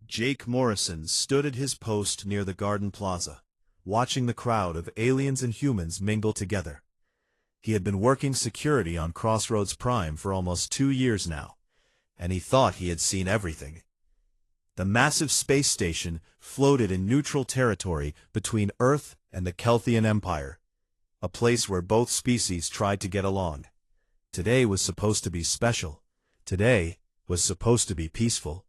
Jake Morrison stood at his post near the garden plaza, watching the crowd of aliens and humans mingle together. He had been working security on Crossroads Prime for almost 2 years now, and he thought he had seen everything. The massive space station floated in neutral territory between Earth and the Kelthian Empire, a place where both species tried to get along. Today was supposed to be special. Today was supposed to be peaceful.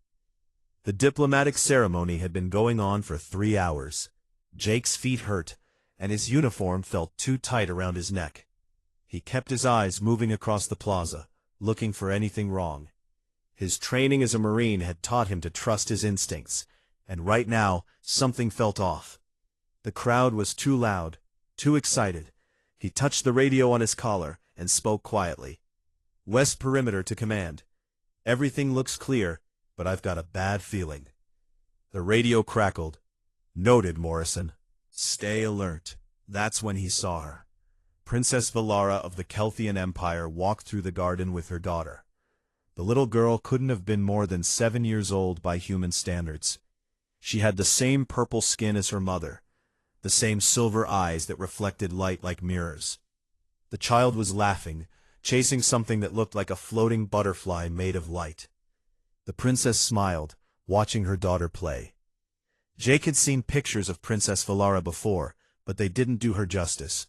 The diplomatic ceremony had been going on for 3 hours. Jake's feet hurt, and his uniform felt too tight around his neck. He kept his eyes moving across the plaza, looking for anything wrong. His training as a Marine had taught him to trust his instincts, and right now, something felt off. The crowd was too loud, too excited. He touched the radio on his collar and spoke quietly. "West perimeter to command. Everything looks clear, but I've got a bad feeling." The radio crackled. "Noted, Morrison. Stay alert." That's when he saw her. Princess Valara of the Kelthian Empire walked through the garden with her daughter. The little girl couldn't have been more than 7 years old by human standards. She had the same purple skin as her mother, the same silver eyes that reflected light like mirrors. The child was laughing, chasing something that looked like a floating butterfly made of light. The princess smiled, watching her daughter play. Jake had seen pictures of Princess Valara before, but they didn't do her justice.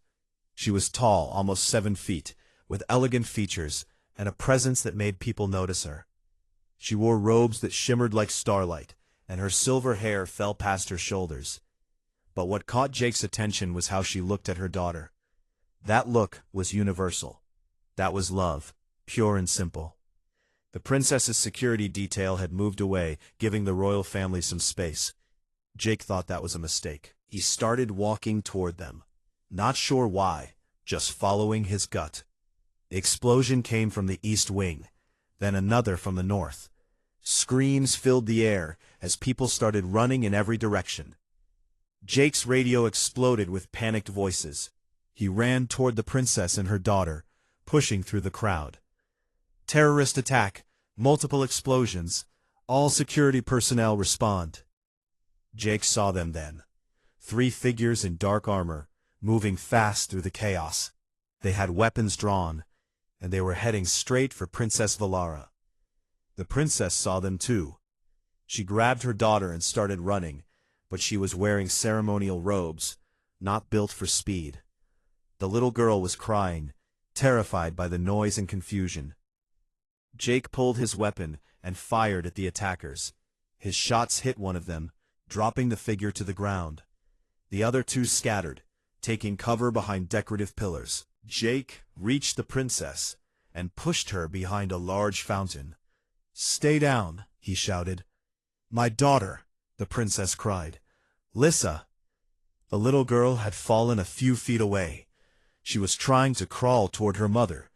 She was tall, almost 7 feet, with elegant features, and a presence that made people notice her. She wore robes that shimmered like starlight, and her silver hair fell past her shoulders. But what caught Jake's attention was how she looked at her daughter. That look was universal. That was love, pure and simple. The princess's security detail had moved away, giving the royal family some space. Jake thought that was a mistake. He started walking toward them. Not sure why, just following his gut. The explosion came from the east wing, then another from the north. Screams filled the air as people started running in every direction. Jake's radio exploded with panicked voices. He ran toward the princess and her daughter, pushing through the crowd. "Terrorist attack, multiple explosions, all security personnel respond." Jake saw them then. 3 figures in dark armor, moving fast through the chaos. They had weapons drawn, and they were heading straight for Princess Valara. The princess saw them too. She grabbed her daughter and started running, but she was wearing ceremonial robes, not built for speed. The little girl was crying, terrified by the noise and confusion. Jake pulled his weapon and fired at the attackers. His shots hit one of them, dropping the figure to the ground. The other 2 scattered, taking cover behind decorative pillars. Jake reached the princess and pushed her behind a large fountain. "Stay down," he shouted. "My daughter," the princess cried. "Lissa." The little girl had fallen a few feet away. She was trying to crawl toward her mother,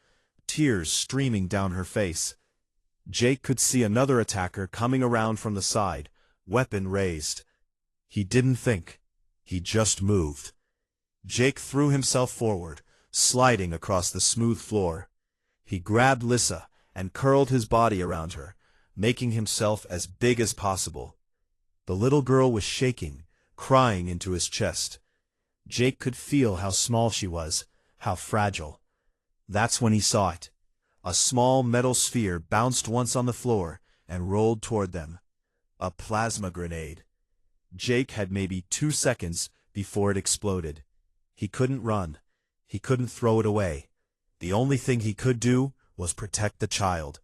tears streaming down her face. Jake could see another attacker coming around from the side, weapon raised. He didn't think. He just moved. Jake threw himself forward, sliding across the smooth floor. He grabbed Lissa and curled his body around her, making himself as big as possible. The little girl was shaking, crying into his chest. Jake could feel how small she was, how fragile. That's when he saw it. A small metal sphere bounced once on the floor and rolled toward them. A plasma grenade. Jake had maybe 2 seconds before it exploded. He couldn't run. He couldn't throw it away. The only thing he could do was protect the child.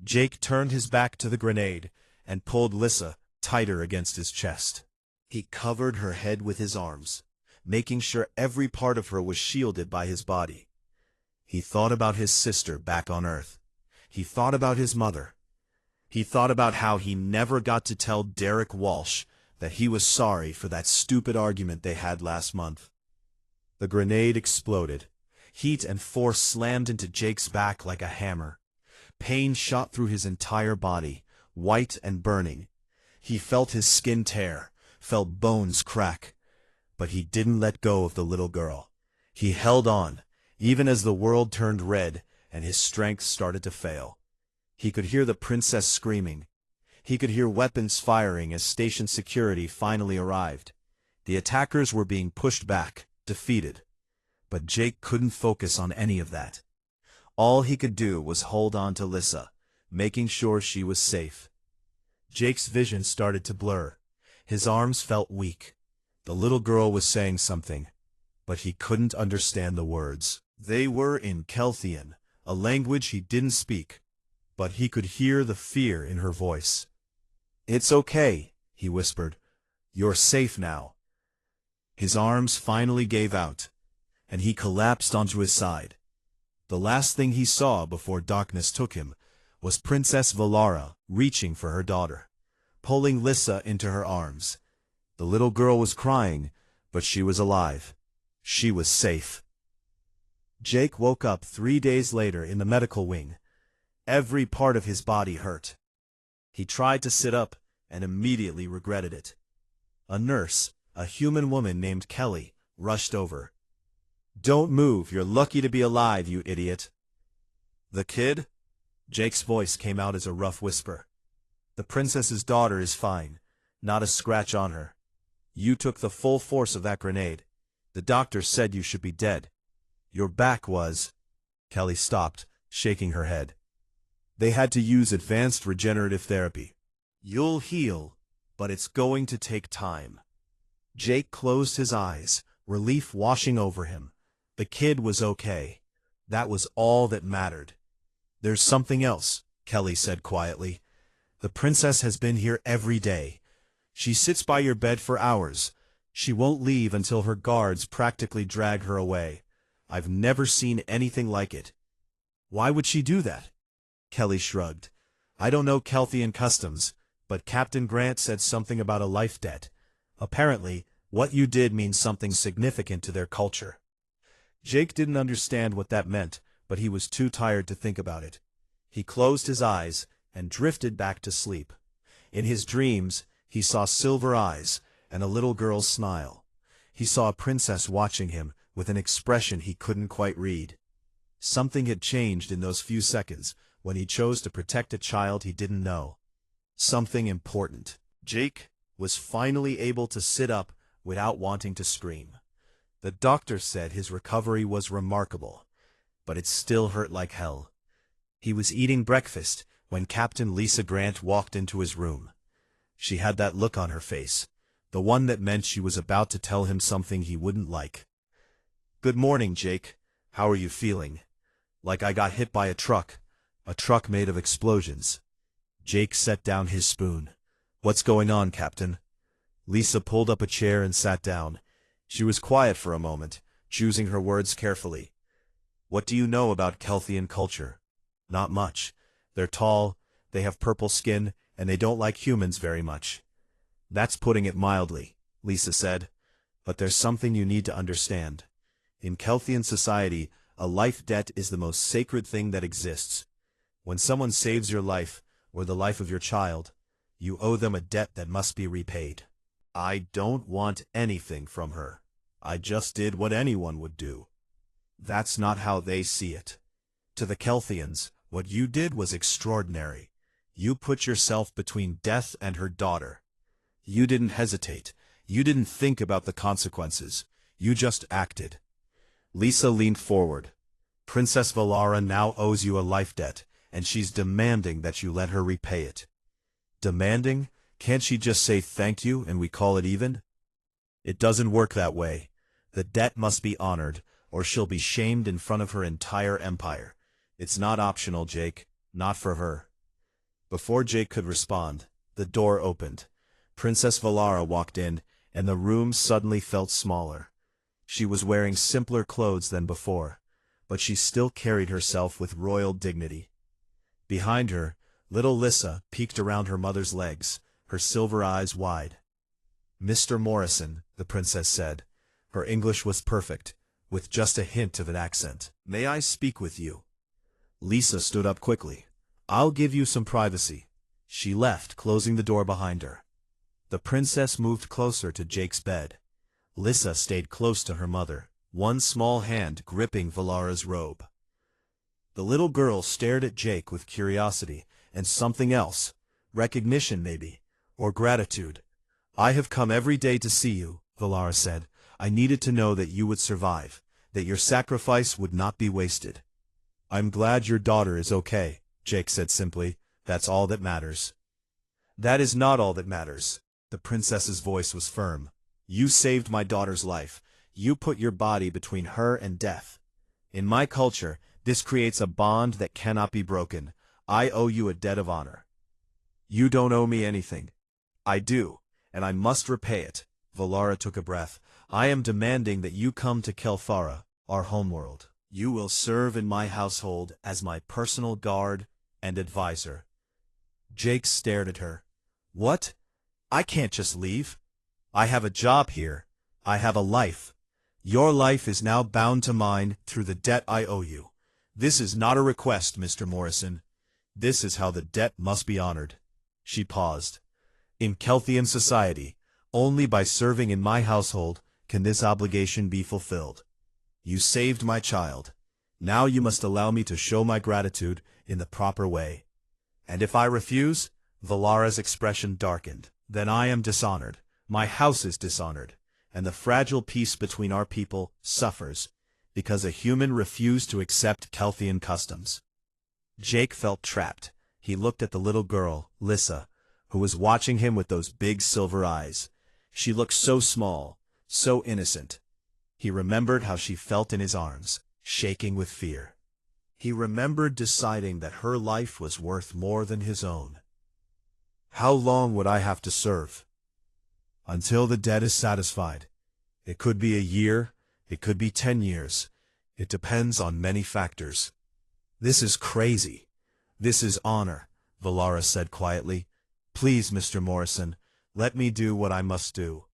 Jake turned his back to the grenade and pulled Lissa tighter against his chest. He covered her head with his arms, making sure every part of her was shielded by his body. He thought about his sister back on Earth. He thought about his mother. He thought about how he never got to tell Derek Walsh that he was sorry for that stupid argument they had last month. The grenade exploded. Heat and force slammed into Jake's back like a hammer. Pain shot through his entire body, white and burning. He felt his skin tear, felt bones crack. But he didn't let go of the little girl. He held on, even as the world turned red and his strength started to fail. He could hear the princess screaming. He could hear weapons firing as station security finally arrived. The attackers were being pushed back, defeated. But Jake couldn't focus on any of that. All he could do was hold on to Lissa, making sure she was safe. Jake's vision started to blur. His arms felt weak. The little girl was saying something, but he couldn't understand the words. They were in Kelthian, a language he didn't speak, but he could hear the fear in her voice. "It's okay," he whispered. "You're safe now." His arms finally gave out, and he collapsed onto his side. The last thing he saw before darkness took him was Princess Valara reaching for her daughter, pulling Lissa into her arms. The little girl was crying, but she was alive. She was safe. Jake woke up 3 days later in the medical wing. Every part of his body hurt. He tried to sit up and immediately regretted it. A nurse, a human woman named Kelly, rushed over. "Don't move, you're lucky to be alive, you idiot." "The kid?" Jake's voice came out as a rough whisper. "The princess's daughter is fine, not a scratch on her. You took the full force of that grenade. The doctor said you should be dead. Your back was—" Kelly stopped, shaking her head. "They had to use advanced regenerative therapy. You'll heal, but it's going to take time." Jake closed his eyes, relief washing over him. The kid was okay. That was all that mattered. "There's something else," Kelly said quietly. "The princess has been here every day. She sits by your bed for hours. She won't leave until her guards practically drag her away. I've never seen anything like it." "Why would she do that?" Kelly shrugged. "I don't know Kelthian customs, but Captain Grant said something about a life debt. Apparently, what you did means something significant to their culture." Jake didn't understand what that meant, but he was too tired to think about it. He closed his eyes and drifted back to sleep. In his dreams, he saw silver eyes and a little girl's smile. He saw a princess watching him with an expression he couldn't quite read. Something had changed in those few seconds when he chose to protect a child he didn't know. Something important. Jake was finally able to sit up without wanting to scream. The doctor said his recovery was remarkable, but it still hurt like hell. He was eating breakfast when Captain Lisa Grant walked into his room. She had that look on her face, the one that meant she was about to tell him something he wouldn't like. "Good morning, Jake. How are you feeling?" "Like I got hit by a truck made of explosions." Jake set down his spoon. "What's going on, Captain?" Lisa pulled up a chair and sat down. She was quiet for a moment, choosing her words carefully. "What do you know about Kelthian culture?" "Not much. They're tall, they have purple skin, and they don't like humans very much." "That's putting it mildly," Lisa said. "But there's something you need to understand. In Kelthian society, a life debt is the most sacred thing that exists. When someone saves your life, or the life of your child, you owe them a debt that must be repaid." "I don't want anything from her. I just did what anyone would do." "That's not how they see it. To the Kelthians, what you did was extraordinary. You put yourself between death and her daughter. You didn't hesitate. You didn't think about the consequences. You just acted." Lisa leaned forward. "Princess Valara now owes you a life debt, and she's demanding that you let her repay it." "Demanding? Can't she just say thank you and we call it even?" "It doesn't work that way. The debt must be honored, or she'll be shamed in front of her entire empire. It's not optional, Jake. Not for her." Before Jake could respond, the door opened. Princess Valara walked in, and the room suddenly felt smaller. She was wearing simpler clothes than before, but she still carried herself with royal dignity. Behind her, little Lissa peeked around her mother's legs, her silver eyes wide. "Mr. Morrison," the princess said. Her English was perfect, with just a hint of an accent. "May I speak with you?" Lisa stood up quickly. "I'll give you some privacy." She left, closing the door behind her. The princess moved closer to Jake's bed. Lissa stayed close to her mother, one small hand gripping Valara's robe. The little girl stared at Jake with curiosity and something else, recognition maybe, or gratitude. I have come every day to see you, Valara said. I needed to know that you would survive, that your sacrifice would not be wasted. I'm glad your daughter is okay, Jake said simply. That's all that matters. That is not all that matters. The princess's voice was firm. You saved my daughter's life. You put your body between her and death. In my culture, this creates a bond that cannot be broken. I owe you a debt of honor. You don't owe me anything. I do, and I must repay it. Valara took a breath. I am demanding that you come to Kelthara, our homeworld. You will serve in my household as my personal guard and advisor. Jake stared at her. What? I can't just leave. I have a job here. I have a life. Your life is now bound to mine through the debt I owe you. This is not a request, Mr. Morrison. This is how the debt must be honored. She paused. In Kelthian society, only by serving in my household can this obligation be fulfilled. You saved my child. Now you must allow me to show my gratitude in the proper way. And if I refuse, Valara's expression darkened. Then I am dishonored. My house is dishonored. And the fragile peace between our people suffers, because a human refused to accept Kelthian customs. Jake felt trapped. He looked at the little girl, Lissa, who was watching him with those big silver eyes. She looked so small, so innocent. He remembered how she felt in his arms, shaking with fear. He remembered deciding that her life was worth more than his own. How long would I have to serve? Until the debt is satisfied. It could be a year, it could be 10 years. It depends on many factors. This is crazy. This is honor, Valara said quietly. Please, Mr. Morrison, let me do what I must do.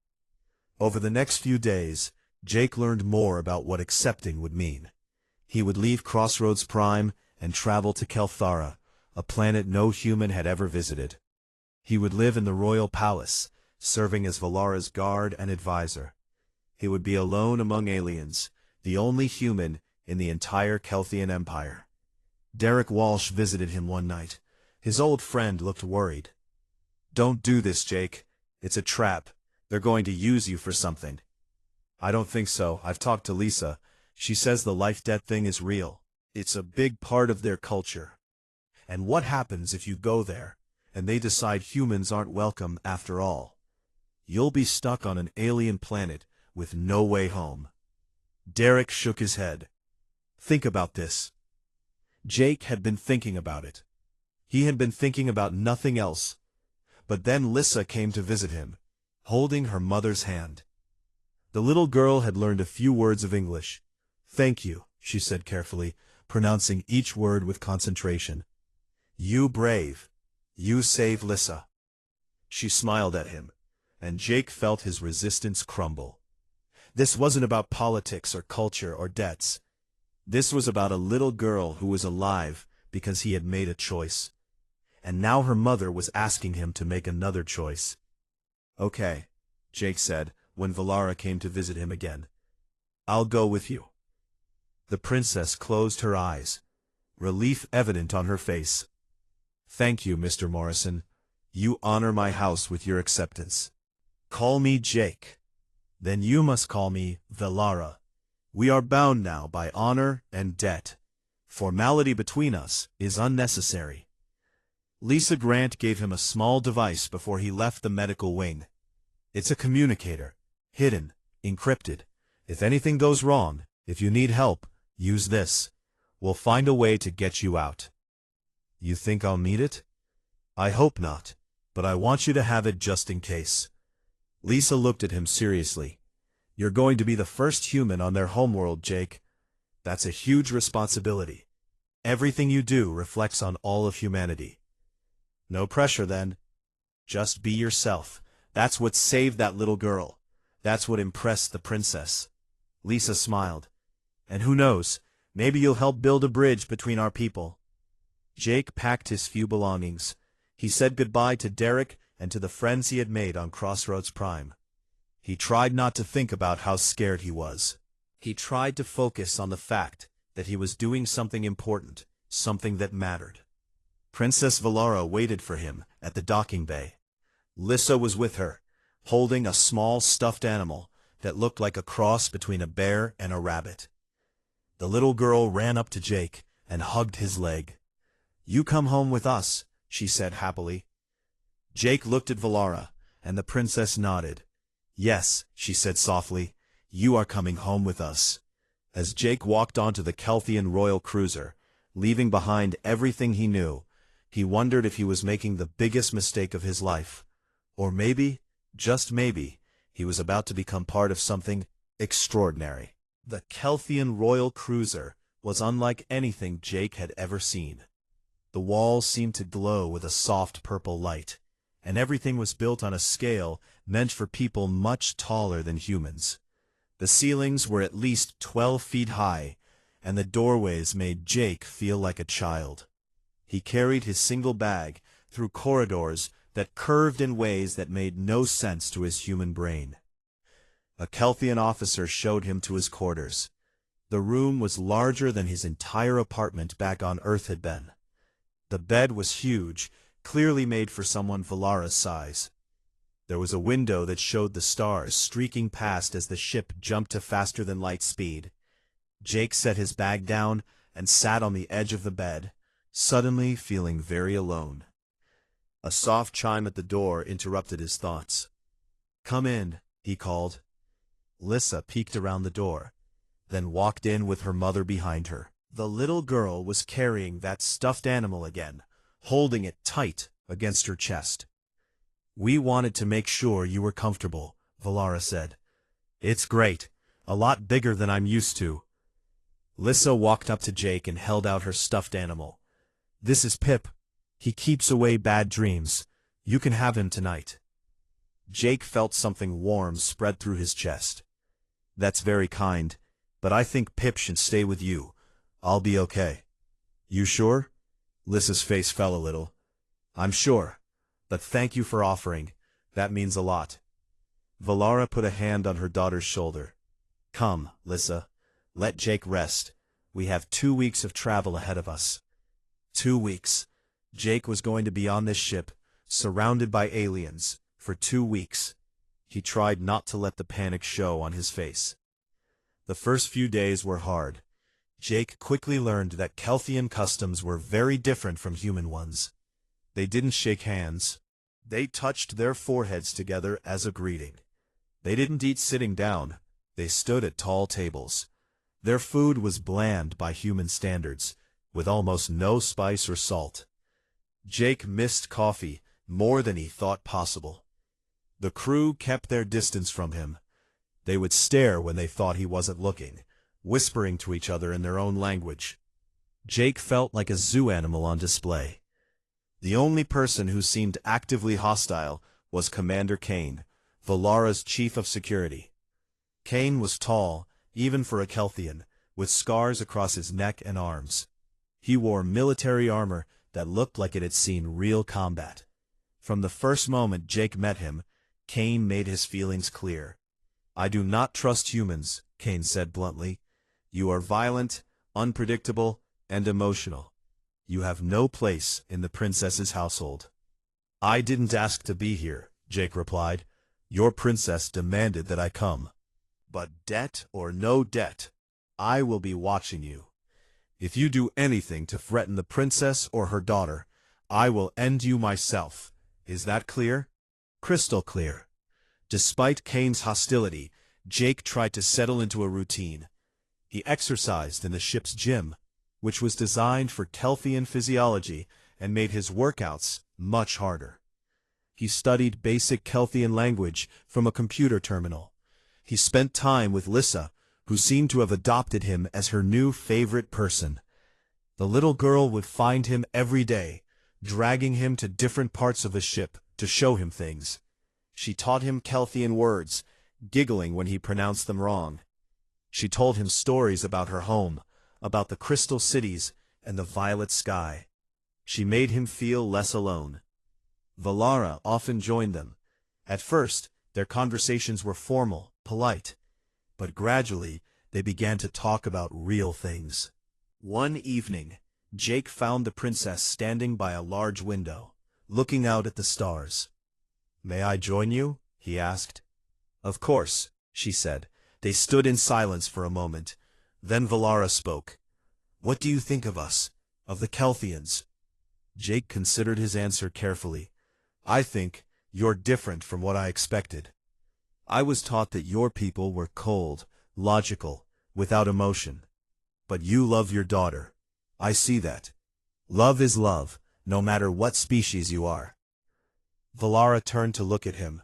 Over the next few days, Jake learned more about what accepting would mean. He would leave Crossroads Prime and travel to Kelthara, a planet no human had ever visited. He would live in the royal palace, serving as Valara's guard and advisor. He would be alone among aliens, the only human in the entire Kelthian Empire. Derek Walsh visited him one night. His old friend looked worried. Don't do this, Jake. It's a trap. They're going to use you for something. I don't think so. I've talked to Lisa. She says the life debt thing is real. It's a big part of their culture. And what happens if you go there, and they decide humans aren't welcome after all? You'll be stuck on an alien planet with no way home. Derek shook his head. Think about this. Jake had been thinking about it. He had been thinking about nothing else. But then Lissa came to visit him, holding her mother's hand. The little girl had learned a few words of English. Thank you, she said carefully, pronouncing each word with concentration. You brave. You save Lissa. She smiled at him, and Jake felt his resistance crumble. This wasn't about politics or culture or debts. This was about a little girl who was alive because he had made a choice. And now her mother was asking him to make another choice. Okay, Jake said, when Valara came to visit him again. I'll go with you. The princess closed her eyes, relief evident on her face. Thank you, Mr. Morrison. You honor my house with your acceptance. Call me Jake. Then you must call me Valara. We are bound now by honor and debt. Formality between us is unnecessary. Lisa Grant gave him a small device before he left the medical wing. It's a communicator, hidden, encrypted. If anything goes wrong, if you need help, use this. We'll find a way to get you out. You think I'll need it? I hope not, but I want you to have it just in case. Lisa looked at him seriously. You're going to be the first human on their homeworld, Jake. That's a huge responsibility. Everything you do reflects on all of humanity. No pressure, then. Just be yourself. That's what saved that little girl. That's what impressed the princess. Lisa smiled. And who knows, maybe you'll help build a bridge between our people. Jake packed his few belongings. He said goodbye to Derek and to the friends he had made on Crossroads Prime. He tried not to think about how scared he was. He tried to focus on the fact that he was doing something important, something that mattered. Princess Valara waited for him at the docking bay. Lissa was with her, holding a small stuffed animal that looked like a cross between a bear and a rabbit. The little girl ran up to Jake and hugged his leg. "You come home with us," she said happily. Jake looked at Valara, and the princess nodded. "Yes," she said softly, "you are coming home with us." As Jake walked onto the Kelthian royal cruiser, leaving behind everything he knew, he wondered if he was making the biggest mistake of his life. Or maybe, just maybe, he was about to become part of something extraordinary. The Kelthian royal cruiser was unlike anything Jake had ever seen. The walls seemed to glow with a soft purple light, and everything was built on a scale meant for people much taller than humans. The ceilings were at least 12 feet high, and the doorways made Jake feel like a child. He carried his single bag through corridors that curved in ways that made no sense to his human brain. A Kelthian officer showed him to his quarters. The room was larger than his entire apartment back on Earth had been. The bed was huge, clearly made for someone Valara's size. There was a window that showed the stars streaking past as the ship jumped to faster-than-light speed. Jake set his bag down and sat on the edge of the bed, suddenly feeling very alone. A soft chime at the door interrupted his thoughts. "Come in," he called. Lissa peeked around the door, then walked in with her mother behind her. The little girl was carrying that stuffed animal again, holding it tight against her chest. "We wanted to make sure you were comfortable," Valara said. "It's great, a lot bigger than I'm used to." Lissa walked up to Jake and held out her stuffed animal. "This is Pip. He keeps away bad dreams. You can have him tonight." Jake felt something warm spread through his chest. "That's very kind, but I think Pip should stay with you. I'll be okay." "You sure?" Lissa's face fell a little. "I'm sure, but thank you for offering. That means a lot." Valara put a hand on her daughter's shoulder. "Come, Lissa. Let Jake rest. We have 2 weeks of travel ahead of us." 2 weeks. Jake was going to be on this ship, surrounded by aliens, for 2 weeks. He tried not to let the panic show on his face. The first few days were hard. Jake quickly learned that Kelthian customs were very different from human ones. They didn't shake hands. They touched their foreheads together as a greeting. They didn't eat sitting down. They stood at tall tables. Their food was bland by human standards, with almost no spice or salt. Jake missed coffee more than he thought possible. The crew kept their distance from him. They would stare when they thought he wasn't looking, whispering to each other in their own language. Jake felt like a zoo animal on display. The only person who seemed actively hostile was Commander Kane, Valara's chief of security. Kane was tall, even for a Kelthian, with scars across his neck and arms. He wore military armor that looked like it had seen real combat. From the first moment Jake met him, Kane made his feelings clear. "I do not trust humans," Kane said bluntly. "You are violent, unpredictable, and emotional. You have no place in the princess's household." "I didn't ask to be here," Jake replied. "Your princess demanded that I come. But debt or no debt, I will be watching you. If you do anything to threaten the princess or her daughter, I will end you myself. Is that clear?" Crystal clear. Despite Kane's hostility, Jake tried to settle into a routine. He exercised in the ship's gym, which was designed for Kelthian physiology and made his workouts much harder. He studied basic Kelthian language from a computer terminal. He spent time with Lissa, who seemed to have adopted him as her new favorite person. The little girl would find him every day, dragging him to different parts of the ship to show him things. She taught him Kelthian words, giggling when he pronounced them wrong. She told him stories about her home, about the crystal cities and the violet sky. She made him feel less alone. Valara often joined them. At first, their conversations were formal, polite. But gradually, they began to talk about real things. One evening, Jake found the princess standing by a large window, looking out at the stars. "May I join you?" he asked. "Of course," she said. They stood in silence for a moment. Then Valara spoke. "What do you think of us, of the Kelthians?" Jake considered his answer carefully. "I think you're different from what I expected. I was taught that your people were cold, logical, without emotion. But you love your daughter. I see that. Love is love, no matter what species you are." Valara turned to look at him.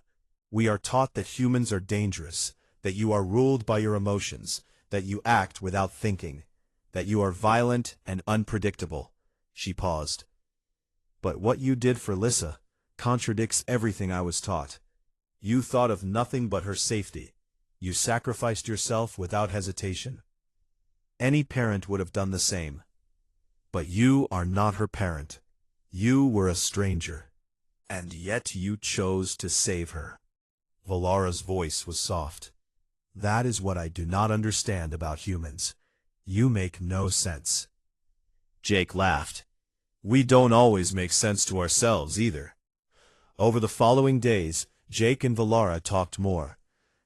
"We are taught that humans are dangerous, that you are ruled by your emotions, that you act without thinking, that you are violent and unpredictable." She paused. "But what you did for Lissa contradicts everything I was taught. You thought of nothing but her safety. You sacrificed yourself without hesitation. Any parent would have done the same. But you are not her parent. You were a stranger. And yet you chose to save her." Valara's voice was soft. "That is what I do not understand about humans. You make no sense." Jake laughed. "We don't always make sense to ourselves either." Over the following days, Jake and Valara talked more.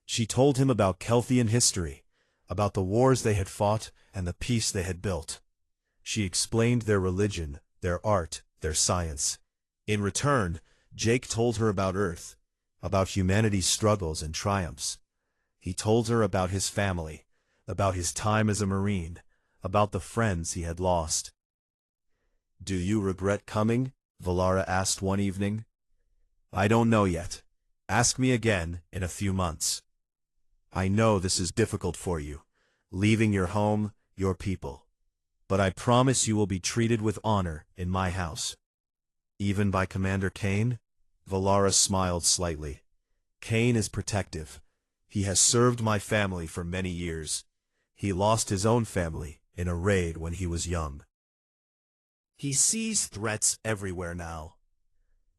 She told him about Kelthian history, about the wars they had fought and the peace they had built. She explained their religion, their art, their science. In return, Jake told her about Earth, about humanity's struggles and triumphs. He told her about his family, about his time as a Marine, about the friends he had lost. "Do you regret coming?" Valara asked one evening. "I don't know yet. Ask me again in a few months. I know this is difficult for you, leaving your home, your people. But I promise you will be treated with honor in my house." "Even by Commander Kane?" Valara smiled slightly. "Kane is protective. He has served my family for many years. He lost his own family in a raid when he was young. He sees threats everywhere now.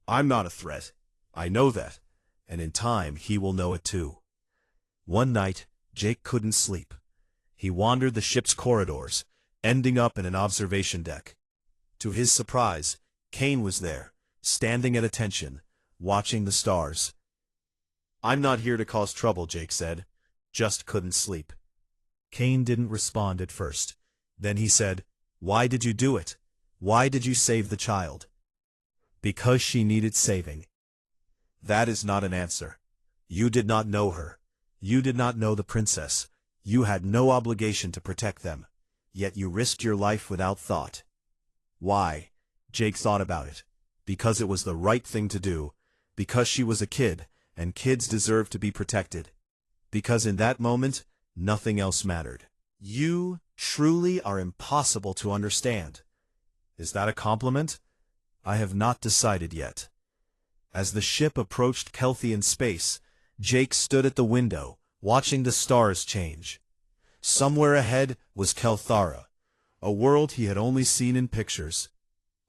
I'm not a threat. I know that, and in time he will know it too." One night, Jake couldn't sleep. He wandered the ship's corridors, ending up in an observation deck. To his surprise, Kane was there, standing at attention, watching the stars. "I'm not here to cause trouble," Jake said. "Just couldn't sleep." Kane didn't respond at first. Then he said, "Why did you do it? Why did you save the child?" "Because she needed saving." "That is not an answer. You did not know her. You did not know the princess. You had no obligation to protect them. Yet you risked your life without thought." "Why?" Jake thought about it. "Because it was the right thing to do. Because she was a kid, and kids deserve to be protected. Because in that moment, nothing else mattered." "You truly are impossible to understand." "Is that a compliment?" "I have not decided yet." As the ship approached Kelthian space, Jake stood at the window, watching the stars change. Somewhere ahead was Kelthara, a world he had only seen in pictures.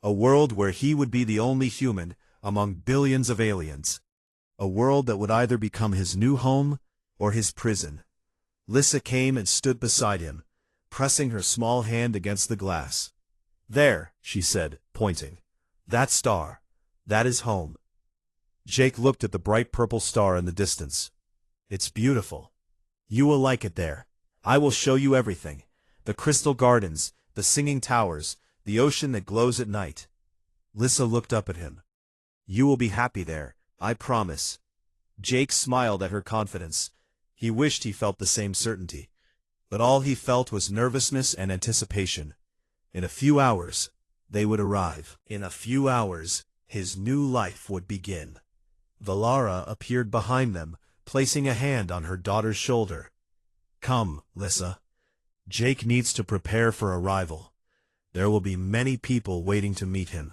A world where he would be the only human among billions of aliens. A world that would either become his new home or his prison. Lissa came and stood beside him, pressing her small hand against the glass. "There," she said, pointing. "That star. That is home." Jake looked at the bright purple star in the distance. "It's beautiful. You will like it there. I will show you everything. The crystal gardens, the singing towers, the ocean that glows at night." Lissa looked up at him. "You will be happy there, I promise." Jake smiled at her confidence. He wished he felt the same certainty. But all he felt was nervousness and anticipation. In a few hours, they would arrive. In a few hours, his new life would begin. Valara appeared behind them, placing a hand on her daughter's shoulder. "Come, Lissa. Jake needs to prepare for arrival. There will be many people waiting to meet him."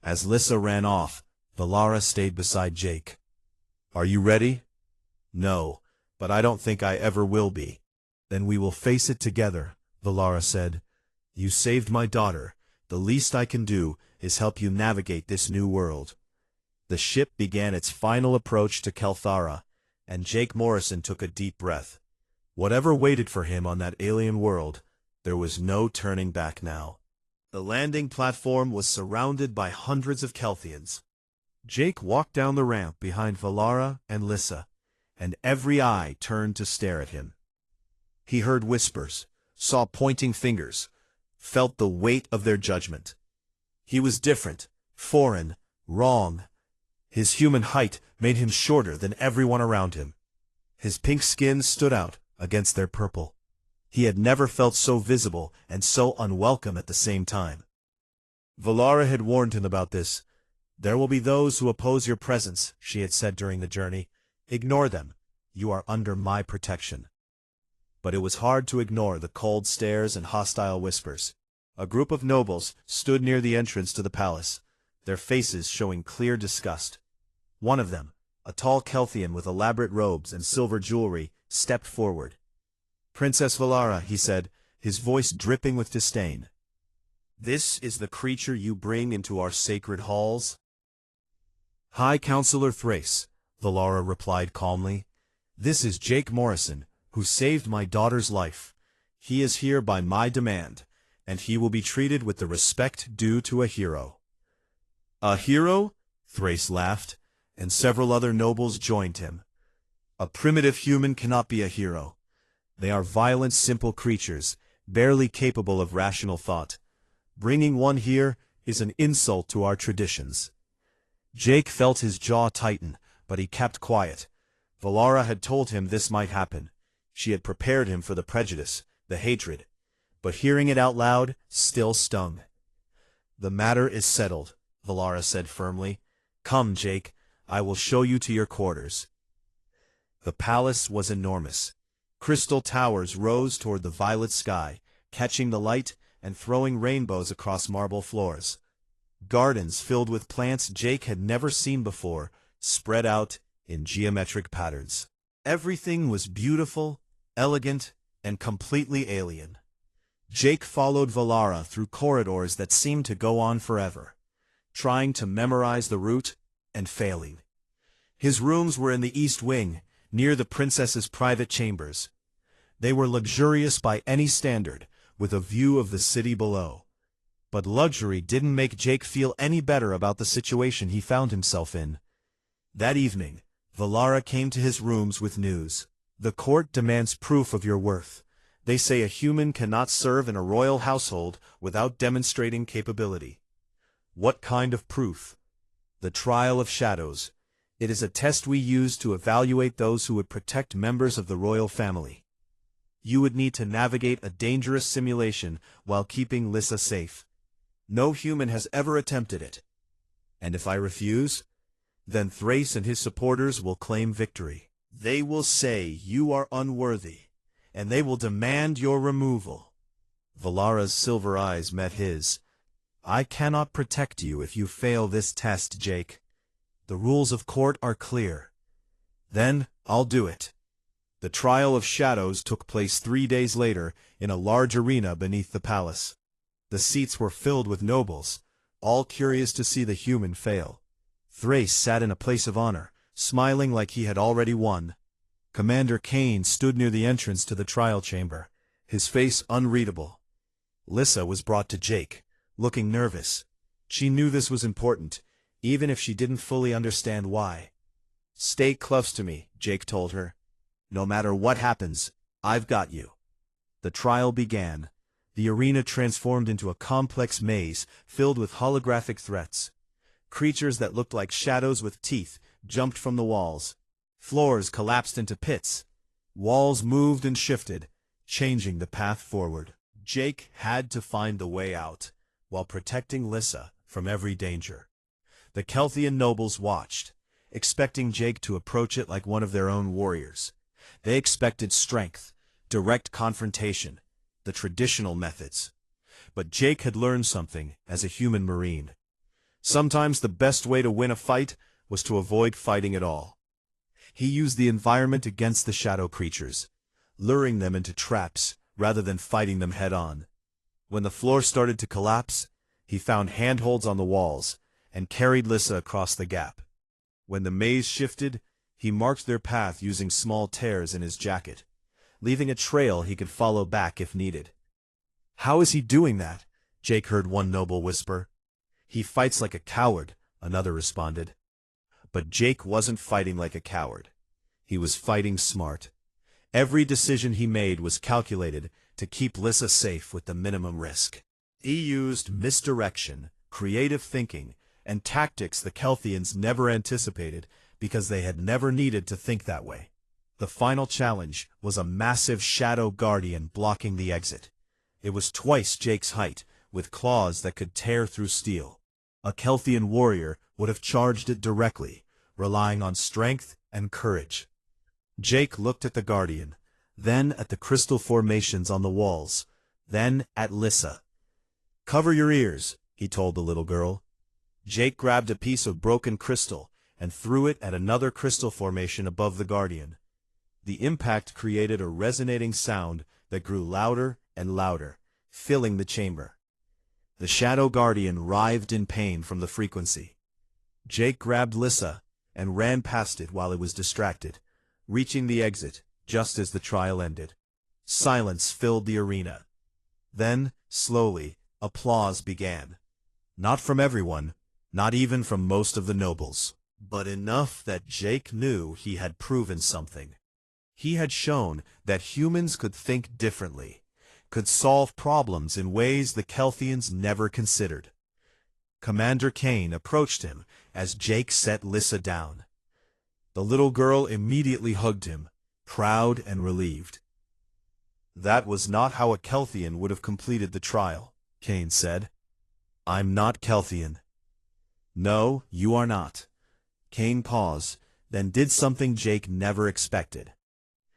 As Lissa ran off, Valara stayed beside Jake. "Are you ready?" "No, but I don't think I ever will be." "Then we will face it together," Valara said. "You saved my daughter. The least I can do is help you navigate this new world." The ship began its final approach to Kelthara, and Jake Morrison took a deep breath. Whatever waited for him on that alien world, there was no turning back now. The landing platform was surrounded by hundreds of Kelthians. Jake walked down the ramp behind Valara and Lissa, and every eye turned to stare at him. He heard whispers, saw pointing fingers, felt the weight of their judgment. He was different, foreign, wrong. His human height made him shorter than everyone around him. His pink skin stood out against their purple. He had never felt so visible and so unwelcome at the same time. Valara had warned him about this. "There will be those who oppose your presence," she had said during the journey. "Ignore them. You are under my protection." But it was hard to ignore the cold stares and hostile whispers. A group of nobles stood near the entrance to the palace, their faces showing clear disgust. One of them, a tall Kelthian with elaborate robes and silver jewelry, stepped forward. "Princess Valara," he said, his voice dripping with disdain. "This is the creature you bring into our sacred halls?" "High Counselor Thrace," Valara replied calmly. "This is Jake Morrison, who saved my daughter's life. He is here by my demand, and he will be treated with the respect due to a hero." "A hero?" Thrace laughed, and several other nobles joined him. "A primitive human cannot be a hero. They are violent, simple creatures, barely capable of rational thought. Bringing one here is an insult to our traditions." Jake felt his jaw tighten, but he kept quiet. Valara had told him this might happen. She had prepared him for the prejudice, the hatred. But hearing it out loud still stung. "The matter is settled," Valara said firmly. "Come, Jake, I will show you to your quarters." The palace was enormous. Crystal towers rose toward the violet sky, catching the light and throwing rainbows across marble floors. Gardens filled with plants Jake had never seen before, spread out in geometric patterns. Everything was beautiful, elegant, and completely alien. Jake followed Valara through corridors that seemed to go on forever, trying to memorize the route and failing. His rooms were in the East Wing, near the princess's private chambers. They were luxurious by any standard, with a view of the city below. But luxury didn't make Jake feel any better about the situation he found himself in. That evening, Valara came to his rooms with news. "The court demands proof of your worth. They say a human cannot serve in a royal household without demonstrating capability." "What kind of proof?" "The trial of shadows. It is a test we use to evaluate those who would protect members of the royal family. You would need to navigate a dangerous simulation while keeping Lissa safe. No human has ever attempted it. And if I refuse, then Thrace and his supporters will claim victory. They will say you are unworthy, and they will demand your removal." Valara's silver eyes met his. "I cannot protect you if you fail this test, Jake. The rules of court are clear." "Then I'll do it." The trial of shadows took place 3 days later in a large arena beneath the palace. The seats were filled with nobles, all curious to see the human fail. Thrace sat in a place of honor, smiling like he had already won. Commander Kane stood near the entrance to the trial chamber, his face unreadable. Lissa was brought to Jake, looking nervous. She knew this was important, even if she didn't fully understand why. "Stay close to me," Jake told her. "No matter what happens, I've got you." The trial began. The arena transformed into a complex maze filled with holographic threats. Creatures that looked like shadows with teeth jumped from the walls. Floors collapsed into pits. Walls moved and shifted, changing the path forward. Jake had to find the way out, while protecting Lissa from every danger. The Kelthian nobles watched, expecting Jake to approach it like one of their own warriors. They expected strength, direct confrontation, the traditional methods. But Jake had learned something as a human marine. Sometimes the best way to win a fight was to avoid fighting at all. He used the environment against the shadow creatures, luring them into traps rather than fighting them head-on. When the floor started to collapse, he found handholds on the walls and carried Lissa across the gap. When the maze shifted, he marked their path using small tears in his jacket, leaving a trail he could follow back if needed. "How is he doing that?" Jake heard one noble whisper. He fights like a coward, another responded. But Jake wasn't fighting like a coward. He was fighting smart. Every decision he made was calculated to keep Lissa safe with the minimum risk. He used misdirection, creative thinking, and tactics the Kelthians never anticipated because they had never needed to think that way. The final challenge was a massive shadow guardian blocking the exit. It was twice Jake's height, with claws that could tear through steel. A Kelthian warrior would have charged it directly, relying on strength and courage. Jake looked at the guardian, then at the crystal formations on the walls, then at Lissa. "Cover your ears," he told the little girl. Jake grabbed a piece of broken crystal and threw it at another crystal formation above the guardian. The impact created a resonating sound that grew louder and louder, filling the chamber. The shadow guardian writhed in pain from the frequency. Jake grabbed Lissa and ran past it while it was distracted, reaching the exit just as the trial ended. Silence filled the arena. Then, slowly, applause began. Not from everyone, not even from most of the nobles, but enough that Jake knew he had proven something. He had shown that humans could think differently, could solve problems in ways the Kelthians never considered. Commander Kane approached him as Jake set Lissa down. The little girl immediately hugged him, proud and relieved. "That was not how a Kelthian would have completed the trial," Kane said. "I'm not Kelthian." "No, you are not." Kane paused, then did something Jake never expected.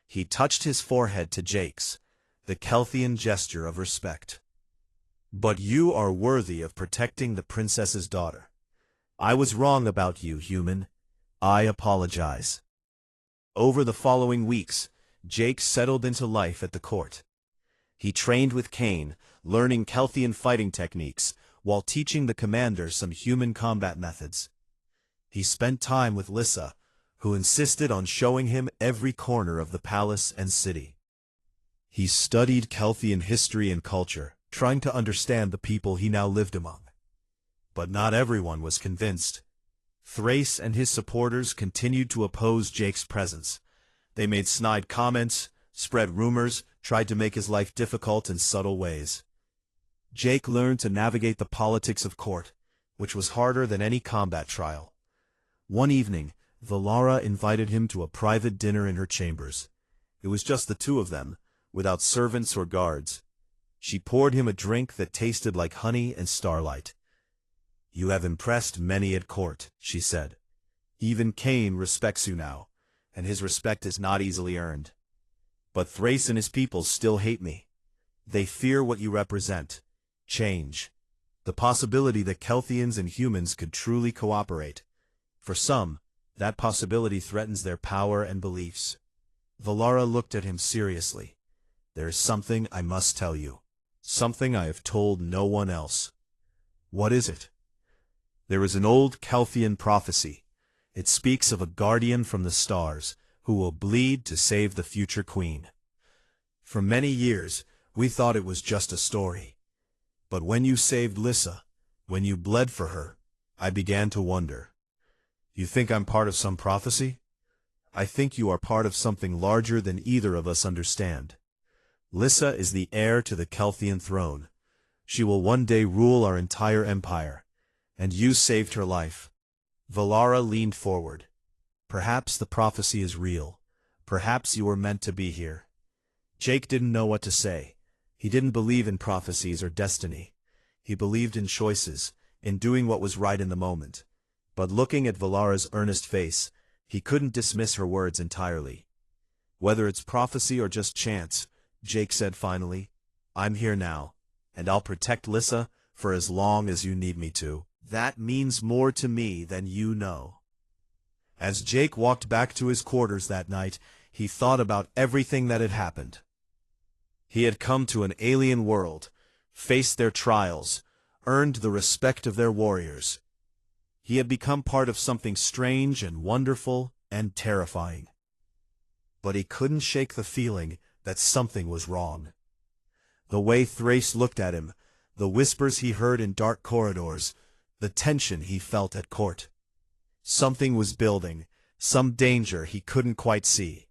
He touched his forehead to Jake's, the Kelthian gesture of respect. "But you are worthy of protecting the princess's daughter. I was wrong about you, human. I apologize." Over the following weeks, Jake settled into life at the court. He trained with Kane, learning Kelthian fighting techniques, while teaching the commander some human combat methods. He spent time with Lissa, who insisted on showing him every corner of the palace and city. He studied Kelthian history and culture, trying to understand the people he now lived among. But not everyone was convinced. Thrace and his supporters continued to oppose Jake's presence. They made snide comments, spread rumors, tried to make his life difficult in subtle ways. Jake learned to navigate the politics of court, which was harder than any combat trial. One evening, Valara invited him to a private dinner in her chambers. It was just the two of them, without servants or guards. She poured him a drink that tasted like honey and starlight. "You have impressed many at court," she said. "Even Kane respects you now, and his respect is not easily earned. But Thrace and his people still hate me. They fear what you represent. Change. The possibility that Kelthians and humans could truly cooperate. For some, that possibility threatens their power and beliefs." Valara looked at him seriously. "There is something I must tell you. Something I have told no one else." "What is it?" "There is an old Kelthian prophecy. It speaks of a guardian from the stars who will bleed to save the future queen. For many years, we thought it was just a story. But when you saved Lissa, when you bled for her, I began to wonder. You think I'm part of some prophecy? I think you are part of something larger than either of us understand. Lissa is the heir to the Kelthian throne. She will one day rule our entire empire, and you saved her life." Valara leaned forward. "Perhaps the prophecy is real. Perhaps you were meant to be here." Jake didn't know what to say. He didn't believe in prophecies or destiny. He believed in choices, in doing what was right in the moment. But looking at Valara's earnest face, he couldn't dismiss her words entirely. "Whether it's prophecy or just chance," Jake said finally, "I'm here now, and I'll protect Lissa for as long as you need me to. That means more to me than you know." As Jake walked back to his quarters that night, he thought about everything that had happened. He had come to an alien world, faced their trials, earned the respect of their warriors. He had become part of something strange and wonderful and terrifying. But he couldn't shake the feeling that something was wrong. The way Thrace looked at him, the whispers he heard in dark corridors, the tension he felt at court. Something was building, some danger he couldn't quite see.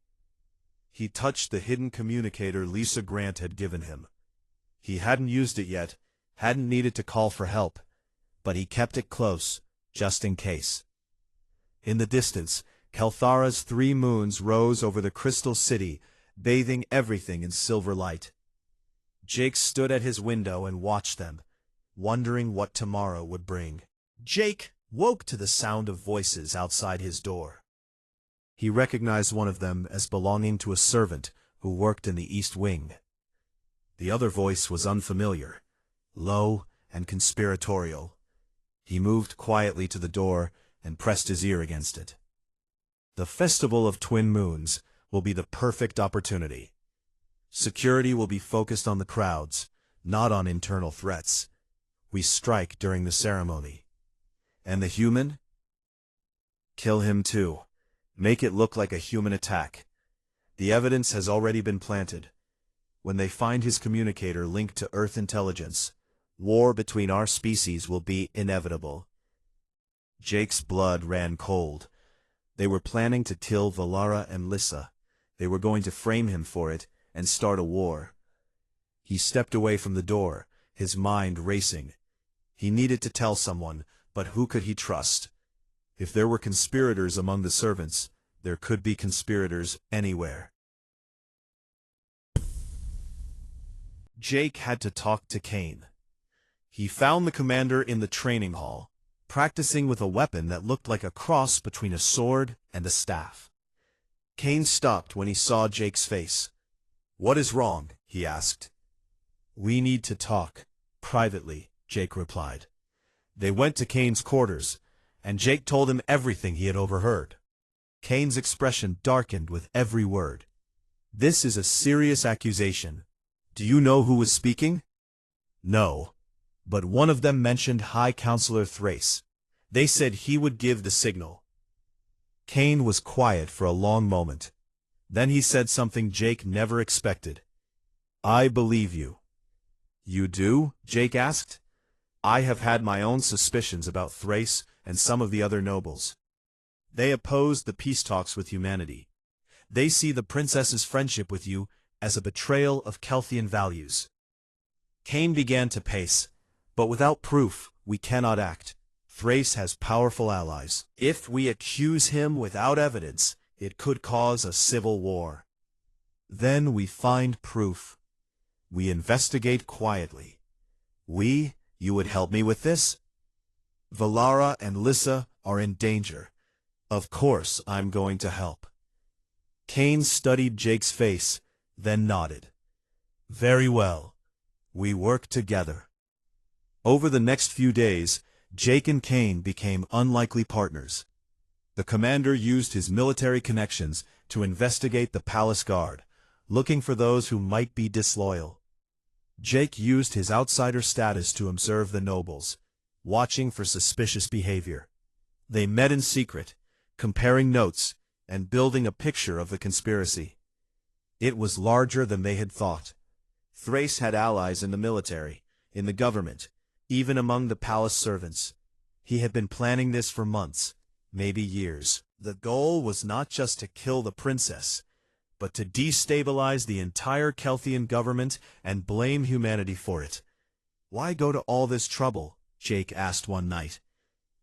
He touched the hidden communicator Lisa Grant had given him. He hadn't used it yet, hadn't needed to call for help, but he kept it close, just in case. In the distance, Kelthara's 3 moons rose over the crystal city, bathing everything in silver light. Jake stood at his window and watched them, wondering what tomorrow would bring. Jake woke to the sound of voices outside his door. He recognized one of them as belonging to a servant who worked in the East Wing. The other voice was unfamiliar, low and conspiratorial. He moved quietly to the door and pressed his ear against it. The Festival of Twin Moons will be the perfect opportunity. Security will be focused on the crowds, not on internal threats. We strike during the ceremony. And the human? Kill him too. Make it look like a human attack. The evidence has already been planted. When they find his communicator linked to Earth intelligence, war between our species will be inevitable. Jake's blood ran cold. They were planning to kill Valara and Lissa. They were going to frame him for it and start a war. He stepped away from the door, his mind racing. He needed to tell someone, but who could he trust? If there were conspirators among the servants, there could be conspirators anywhere. Jake had to talk to Kane. He found the commander in the training hall, practicing with a weapon that looked like a cross between a sword and a staff. Kane stopped when he saw Jake's face. "What is wrong?" he asked. "We need to talk, privately," Jake replied. They went to Kane's quarters, and Jake told him everything he had overheard. Kane's expression darkened with every word. "This is a serious accusation. Do you know who was speaking?" "No. But one of them mentioned High Counselor Thrace. They said he would give the signal." Kane was quiet for a long moment. Then he said something Jake never expected. "I believe you." "You do?" Jake asked. "I have had my own suspicions about Thrace and some of the other nobles. They opposed the peace talks with humanity. They see the princess's friendship with you as a betrayal of Kelthian values." Kane began to pace. "But without proof, we cannot act. Thrace has powerful allies. If we accuse him without evidence, it could cause a civil war. Then we find proof. We investigate quietly. You would help me with this? Valara and Lissa are in danger. Of course I'm going to help." Kane studied Jake's face, then nodded. "Very well. We work together." Over the next few days, Jake and Kane became unlikely partners. The commander used his military connections to investigate the palace guard, looking for those who might be disloyal. Jake used his outsider status to observe the nobles, watching for suspicious behavior. They met in secret, comparing notes and building a picture of the conspiracy. It was larger than they had thought. Thrace had allies in the military, in the government, even among the palace servants. He had been planning this for months, maybe years. The goal was not just to kill the princess, but to destabilize the entire Kelthian government and blame humanity for it. "Why go to all this trouble?" Jake asked one night.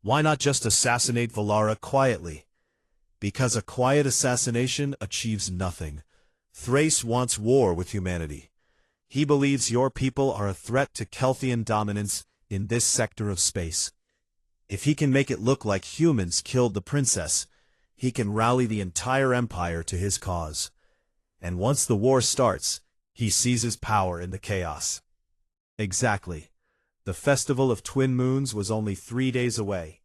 "Why not just assassinate Valara quietly?" "Because a quiet assassination achieves nothing. Thrace wants war with humanity. He believes your people are a threat to Kelthian dominance in this sector of space. If he can make it look like humans killed the princess, he can rally the entire empire to his cause. And once the war starts, he seizes power in the chaos." Exactly. The Festival of Twin Moons was only 3 days away.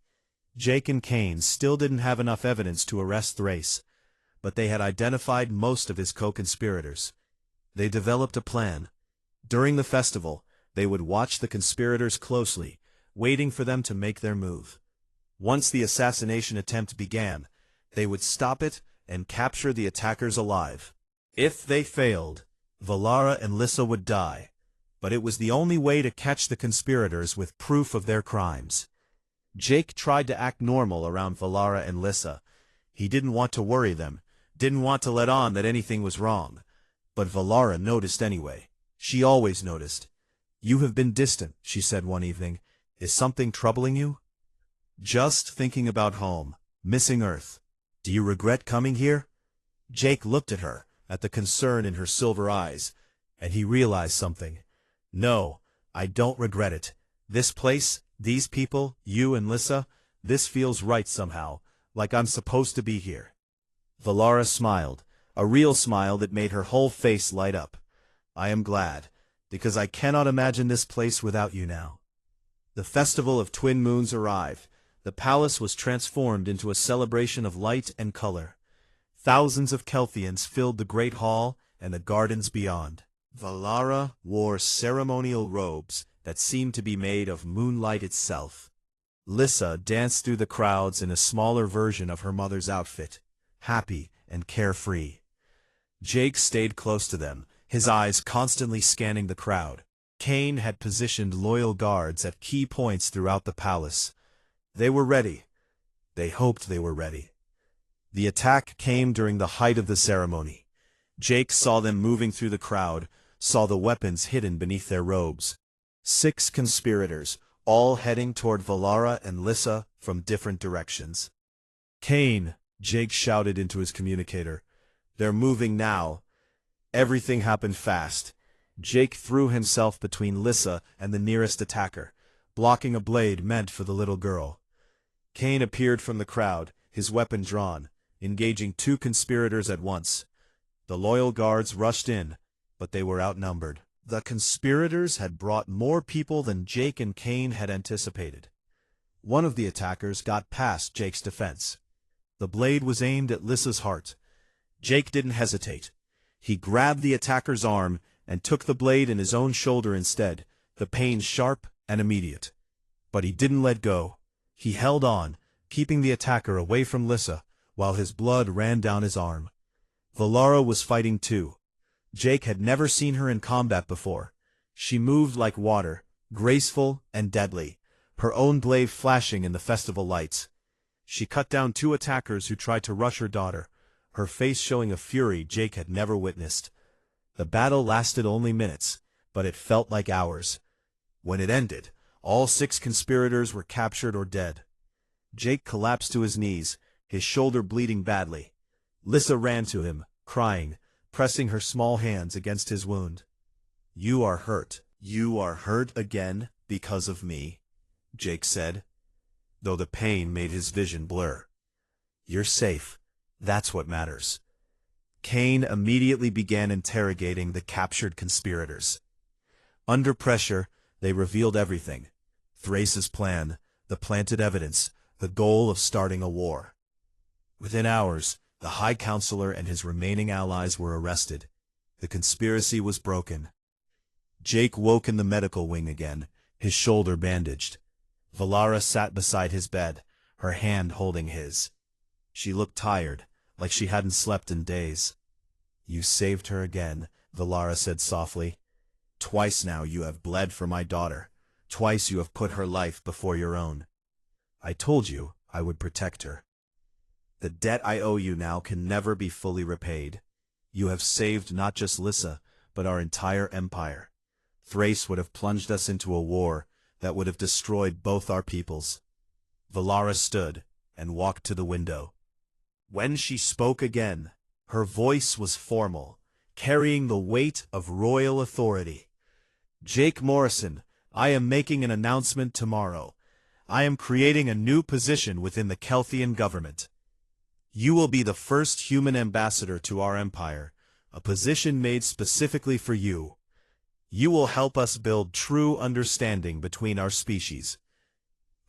Jake and Kane still didn't have enough evidence to arrest Thrace, but they had identified most of his co-conspirators. They developed a plan. During the festival, they would watch the conspirators closely, waiting for them to make their move. Once the assassination attempt began, they would stop it and capture the attackers alive. If they failed, Valara and Lissa would die, but it was the only way to catch the conspirators with proof of their crimes. Jake tried to act normal around Valara and Lissa. He didn't want to worry them, didn't want to let on that anything was wrong. But Valara noticed anyway. She always noticed. "You have been distant," she said one evening. "Is something troubling you?" "Just thinking about home, missing Earth. Do you regret coming here?" Jake looked at her, at the concern in her silver eyes, and he realized something. "No, I don't regret it. This place, these people, you and Lissa, this feels right somehow, like I'm supposed to be here." Valara smiled, a real smile that made her whole face light up. "I am glad, because I cannot imagine this place without you now." The festival of Twin Moons arrived. The palace was transformed into a celebration of light and color. Thousands of Kelthians filled the great hall and the gardens beyond. Valara wore ceremonial robes that seemed to be made of moonlight itself. Lissa danced through the crowds in a smaller version of her mother's outfit, happy and carefree. Jake stayed close to them, his eyes constantly scanning the crowd. Kane had positioned loyal guards at key points throughout the palace. They were ready. They hoped they were ready. The attack came during the height of the ceremony. Jake saw them moving through the crowd, saw the weapons hidden beneath their robes. 6 conspirators, all heading toward Valara and Lissa from different directions. "Kane," Jake shouted into his communicator. "They're moving now." Everything happened fast. Jake threw himself between Lissa and the nearest attacker, blocking a blade meant for the little girl. Kane appeared from the crowd, his weapon drawn, engaging 2 conspirators at once. The loyal guards rushed in, but they were outnumbered. The conspirators had brought more people than Jake and Kane had anticipated. One of the attackers got past Jake's defense. The blade was aimed at Lissa's heart. Jake didn't hesitate. He grabbed the attacker's arm and took the blade in his own shoulder instead, the pain sharp and immediate. But he didn't let go. He held on, keeping the attacker away from Lissa, while his blood ran down his arm. Valara was fighting too. Jake had never seen her in combat before. She moved like water, graceful and deadly, her own blade flashing in the festival lights. She cut down 2 attackers who tried to rush her daughter, her face showing a fury Jake had never witnessed. The battle lasted only minutes, but it felt like hours. When it ended, all 6 conspirators were captured or dead. Jake collapsed to his knees, his shoulder bleeding badly. Lissa ran to him, crying, pressing her small hands against his wound. "You are hurt. You are hurt again because of me," Jake said, though the pain made his vision blur. "You're safe. That's what matters." Kane immediately began interrogating the captured conspirators. Under pressure, they revealed everything. Thrace's plan, the planted evidence, the goal of starting a war. Within hours, the High Counselor and his remaining allies were arrested. The conspiracy was broken. Jake woke in the medical wing again, his shoulder bandaged. Valara sat beside his bed, her hand holding his. She looked tired, like she hadn't slept in days. "You saved her again," Valara said softly. "Twice now you have bled for my daughter. Twice you have put her life before your own. I told you I would protect her. The debt I owe you now can never be fully repaid. You have saved not just Lissa, but our entire empire. Thrace would have plunged us into a war that would have destroyed both our peoples." Valara stood and walked to the window. When she spoke again, her voice was formal, carrying the weight of royal authority. "Jake Morrison, I am making an announcement tomorrow. I am creating a new position within the Kelthian government. You will be the first human ambassador to our empire, a position made specifically for you. You will help us build true understanding between our species."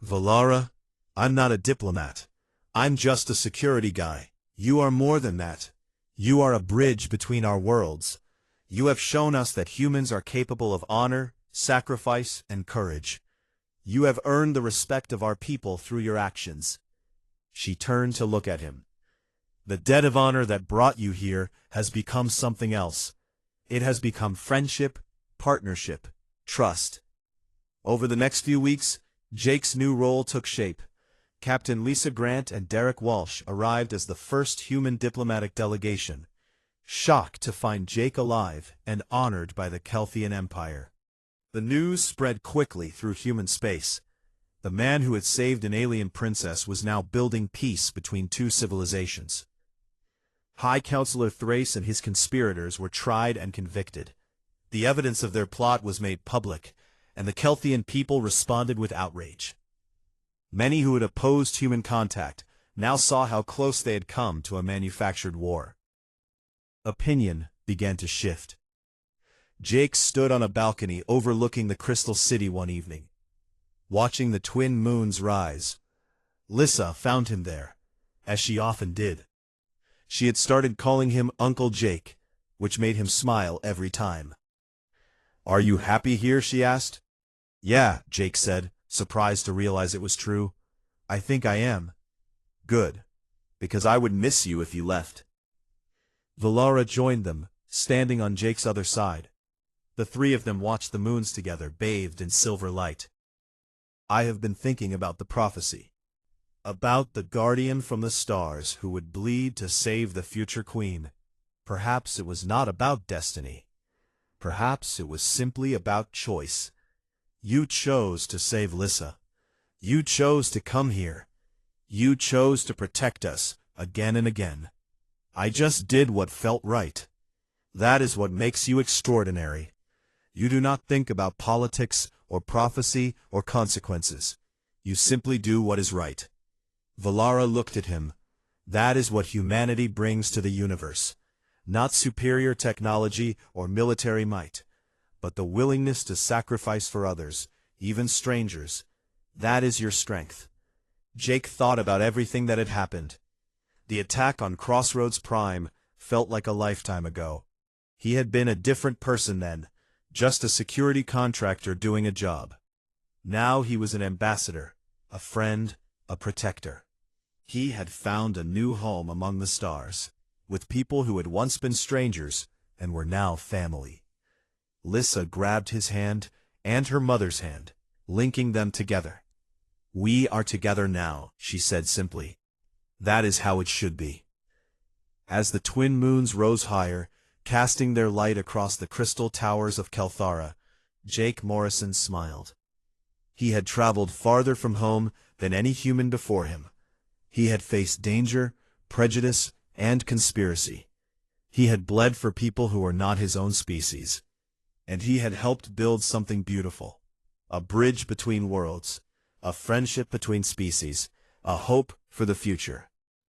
"Valara, I'm not a diplomat. I'm just a security guy. You are more than that. You are a bridge between our worlds. You have shown us that humans are capable of honor, sacrifice, and courage. You have earned the respect of our people through your actions." She turned to look at him. "The debt of honor that brought you here has become something else. It has become friendship, partnership, trust. Over the next few weeks, Jake's new role took shape. Captain Lisa Grant and Derek Walsh arrived as the first human diplomatic delegation, shocked to find Jake alive and honored by the Kelthian Empire. The news spread quickly through human space. The man who had saved an alien princess was now building peace between two civilizations. High Counselor Thrace and his conspirators were tried and convicted. The evidence of their plot was made public, and the Kelthian people responded with outrage. Many who had opposed human contact now saw how close they had come to a manufactured war. Opinion began to shift. Jake stood on a balcony overlooking the Crystal City one evening, watching the twin moons rise. Lissa found him there, as she often did. She had started calling him Uncle Jake, which made him smile every time. "Are you happy here?" she asked. "Yeah," Jake said, surprised to realize it was true. "I think I am." "Good, because I would miss you if you left." Valara joined them, standing on Jake's other side. The three of them watched the moons together, bathed in silver light. "I have been thinking about the prophecy. About the guardian from the stars who would bleed to save the future queen. Perhaps it was not about destiny. Perhaps it was simply about choice. You chose to save Lissa. You chose to come here. You chose to protect us, again and again. I just did what felt right. That is what makes you extraordinary. You do not think about politics or prophecy or consequences. You simply do what is right." Valara looked at him. "That is what humanity brings to the universe. Not superior technology or military might, but the willingness to sacrifice for others, even strangers. That is your strength." Jake thought about everything that had happened. The attack on Crossroads Prime felt like a lifetime ago. He had been a different person then, just a security contractor doing a job. Now he was an ambassador, a friend, a protector. He had found a new home among the stars, with people who had once been strangers and were now family. Lissa grabbed his hand and her mother's hand, linking them together. "We are together now," she said simply. "That is how it should be." As the twin moons rose higher, casting their light across the crystal towers of Kelthara, Jake Morrison smiled. He had traveled farther from home than any human before him. He had faced danger, prejudice, and conspiracy. He had bled for people who were not his own species. And he had helped build something beautiful. A bridge between worlds, a friendship between species, a hope for the future.